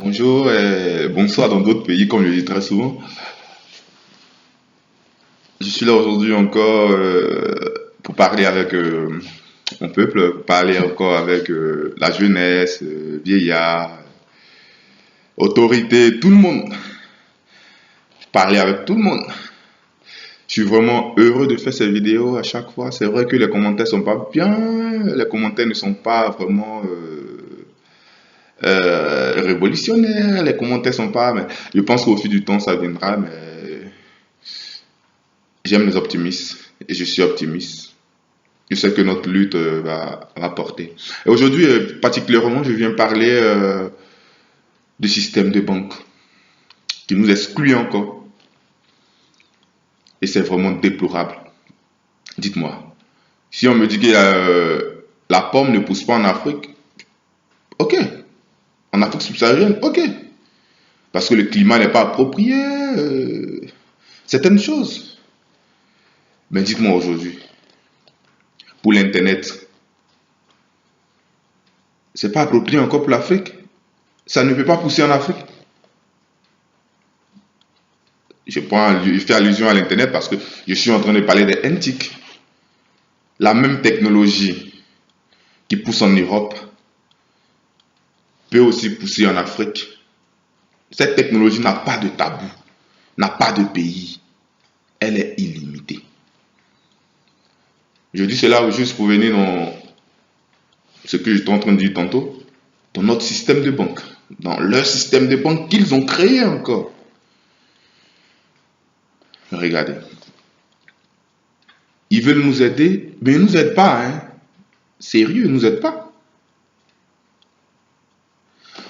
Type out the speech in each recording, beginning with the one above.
Bonjour et bonsoir dans d'autres pays, comme je le dis très souvent. Je suis là aujourd'hui encore pour parler avec mon peuple, pour parler encore avec la jeunesse, vieillards, autorités, tout le monde. Parler avec tout le monde. Je suis vraiment heureux de faire ces vidéos à chaque fois. C'est vrai que les commentaires sont pas bien, les commentaires ne sont pas vraiment révolutionnaires, les commentaires sont pas. Mais je pense qu'au fil du temps, ça viendra. Mais j'aime les optimistes et je suis optimiste. Je sais que notre lutte va porter. Et aujourd'hui, particulièrement, je viens parler du système de banque qui nous exclut encore. Et c'est vraiment déplorable. Dites-moi, si on me dit que la pomme ne pousse pas en Afrique, ok. En Afrique subsaharienne, ok. Parce que le climat n'est pas approprié, certaines choses. Mais dites-moi aujourd'hui, pour l'Internet, c'est pas approprié encore pour l'Afrique. Ça ne peut pas pousser en Afrique. Je fais allusion à l'Internet parce que je suis en train de parler des NTIC. La même technologie qui pousse en Europe peut aussi pousser en Afrique. Cette technologie n'a pas de tabou, n'a pas de pays. Elle est illimitée. Je dis cela juste pour venir dans ce que j'étais en train de dire tantôt, dans notre système de banque, dans leur système de banque qu'ils ont créé encore. Regardez. Ils veulent nous aider, mais ils ne nous aident pas. Hein. Sérieux, ils ne nous aident pas.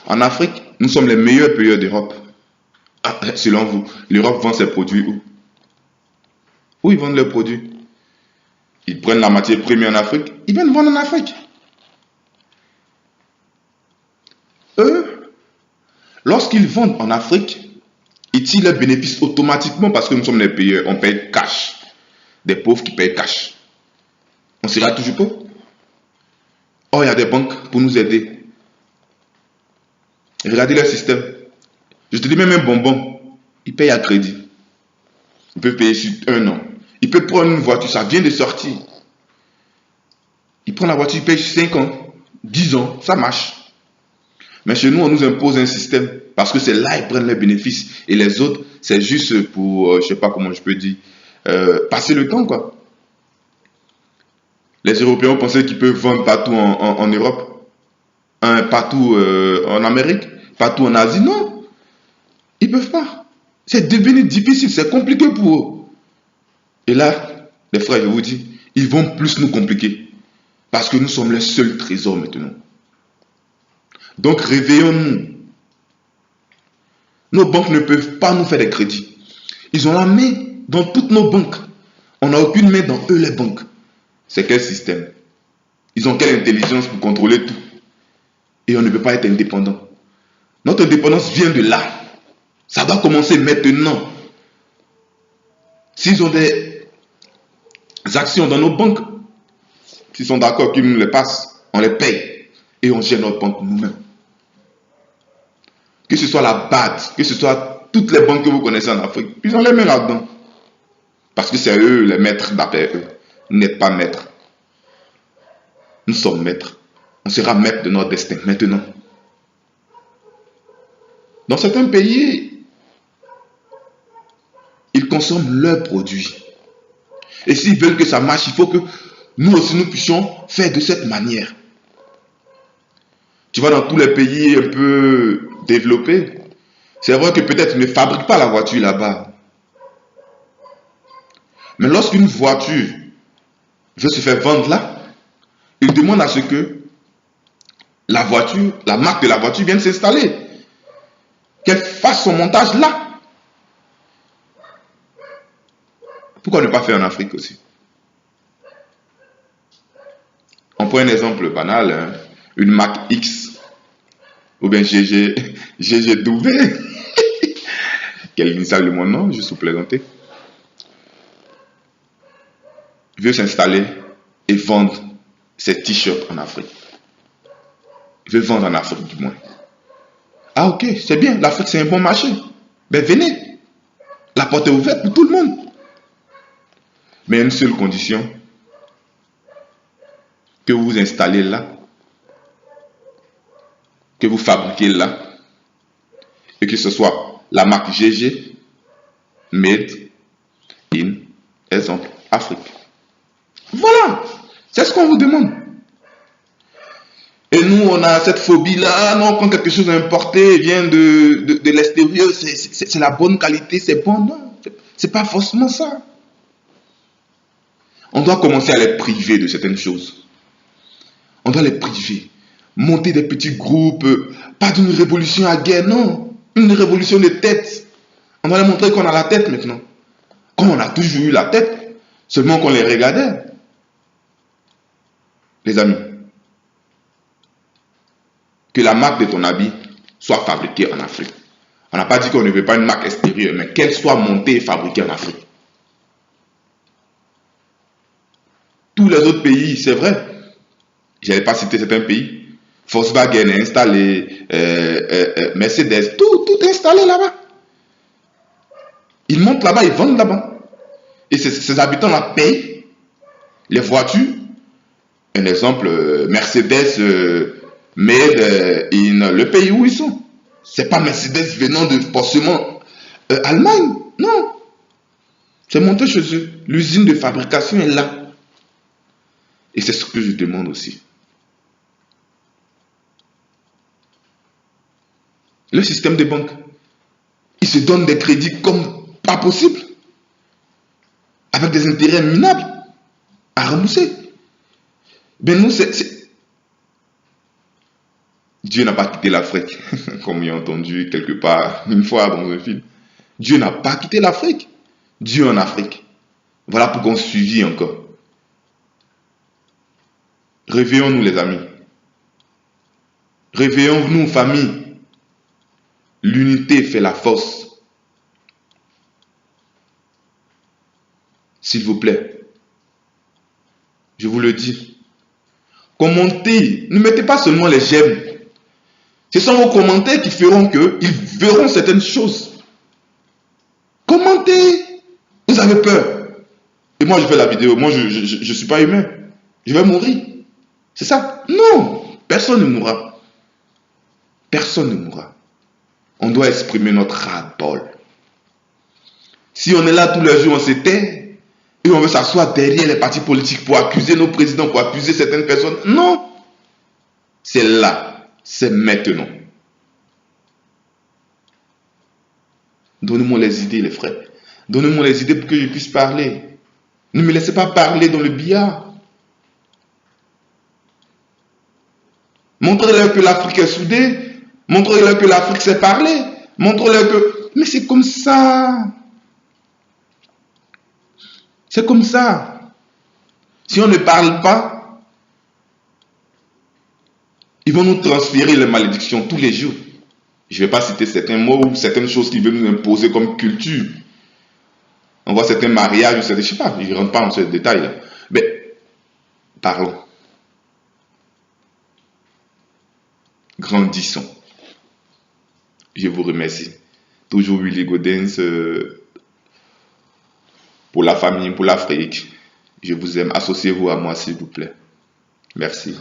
En Afrique, nous sommes les meilleurs payeurs d'Europe. Ah, selon vous, l'Europe vend ses produits où? Où ils vendent leurs produits? Ils prennent la matière première en Afrique, ils viennent vendre en Afrique. Eux, lorsqu'ils vendent en Afrique, ils tirent leurs bénéfices automatiquement parce que nous sommes les payeurs. On paye cash. Des pauvres qui payent cash. On sera toujours pauvre. Or, il y a des banques pour nous aider. Regardez leur système. Je te dis même un bonbon, il paye à crédit. Il peut payer sur un an. Il peut prendre une voiture, ça vient de sortir. Il prend la voiture, il paye sur 5 ans, 10 ans, ça marche. Mais chez nous, on nous impose un système parce que c'est là ils prennent les bénéfices. Et les autres, c'est juste pour, je sais pas comment je peux dire, passer le temps, quoi. Les Européens pensaient qu'ils peuvent vendre partout en Europe, partout en Amérique, partout en Asie. Non, ils ne peuvent pas. C'est devenu difficile, c'est compliqué pour eux. Et là, les frères, je vous dis, ils vont plus nous compliquer. Parce que nous sommes les seuls trésors maintenant. Donc réveillons-nous. Nos banques ne peuvent pas nous faire des crédits. Ils ont la main dans toutes nos banques. On n'a aucune main dans eux, les banques. C'est quel système? Ils ont quelle intelligence pour contrôler tout? Et on ne peut pas être indépendant. Notre indépendance vient de là. Ça doit commencer maintenant. S'ils ont des actions dans nos banques, s'ils sont d'accord qu'ils nous les passent, on les paye et on gère notre banque nous-mêmes. Que ce soit la BAD, que ce soit toutes les banques que vous connaissez en Afrique, ils ont les mains là-dedans. Parce que c'est eux les maîtres d'après eux. Vous n'êtes pas maîtres. Nous sommes maîtres. On sera maître de notre destin maintenant. Dans certains pays, ils consomment leurs produits. Et s'ils veulent que ça marche, il faut que nous aussi nous puissions faire de cette manière. Tu vois, dans tous les pays un peu développés, c'est vrai que peut-être ils ne fabriquent pas la voiture là-bas. Mais lorsqu'une voiture veut se faire vendre là, ils demandent à ce que la voiture, la marque de la voiture vienne s'installer. Qu'elle fasse son montage là. Pourquoi ne pas faire en Afrique aussi? On prend un exemple banal, hein, une marque X ou bien GGW. Quel initial de mon nom, je suis plaisanté. Veut s'installer et vendre ses t-shirts en Afrique. Veut vendre en Afrique du moins. Ah ok, c'est bien, l'Afrique c'est un bon marché. Ben venez, la porte est ouverte pour tout le monde. Mais à une seule condition, que vous vous installez là, que vous fabriquez là, et que ce soit la marque GG, Made in, exemple, Afrique. Voilà, c'est ce qu'on vous demande. Et nous, on a cette phobie-là, non, quand quelque chose est importé vient de l'extérieur, c'est la bonne qualité, c'est bon. Non, c'est pas forcément ça. On doit commencer à les priver de certaines choses. On doit les priver. Monter des petits groupes, pas d'une révolution à guerre, non. Une révolution de tête. On doit leur montrer qu'on a la tête maintenant. Comme on a toujours eu la tête, seulement qu'on les regardait. Les amis, que la marque de ton habit soit fabriquée en Afrique. On n'a pas dit qu'on ne veut pas une marque extérieure, mais qu'elle soit montée et fabriquée en Afrique. Tous les autres pays, c'est vrai. Je n'avais pas cité certains pays. Volkswagen est installé, Mercedes, tout est installé là-bas. Ils montent là-bas, ils vendent là-bas. Et ces habitants-là payent les voitures. Un exemple, Mercedes made in le pays où ils sont. C'est pas Mercedes venant de forcément Allemagne. Non. C'est monté chez eux. L'usine de fabrication est là. Et c'est ce que je demande aussi. Le système des banques, il se donne des crédits comme pas possible, avec des intérêts minables à rembourser. Ben nous, Dieu n'a pas quitté l'Afrique, comme j'ai entendu quelque part une fois dans un film. Dieu n'a pas quitté l'Afrique. Dieu en Afrique. Voilà pourquoi on suivit encore. Réveillons-nous les amis. Réveillons-nous famille. L'unité fait la force. S'il vous plaît. Je vous le dis. Commentez. Ne mettez pas seulement les j'aime. Ce sont vos commentaires qui feront qu'ils verront certaines choses. Commentez. Vous avez peur. Et moi je fais la vidéo. Moi je ne suis pas humain. Je vais mourir. C'est ça? Non. Personne ne mourra. Personne ne mourra. On doit exprimer notre ras-le-bol. Si on est là tous les jours, on se tait, et on veut s'asseoir derrière les partis politiques pour accuser nos présidents, pour accuser certaines personnes. Non. C'est là. C'est maintenant. Donnez-moi les idées, les frères. Donnez-moi les idées pour que je puisse parler. Ne me laissez pas parler dans le billard. Montrez-leur que l'Afrique est soudée. Montrez-leur que l'Afrique sait parler. Montrez-leur que... Mais c'est comme ça. C'est comme ça. Si on ne parle pas, ils vont nous transférer les malédictions tous les jours. Je ne vais pas citer certains mots ou certaines choses qu'ils veulent nous imposer comme culture. On voit certains mariages, je ne sais pas, je ne rentre pas dans ce détail-là. Mais parlons. Grandissons. Je vous remercie. Toujours Willy Gaudens pour la famille, pour l'Afrique. Je vous aime. Associez-vous à moi, s'il vous plaît. Merci.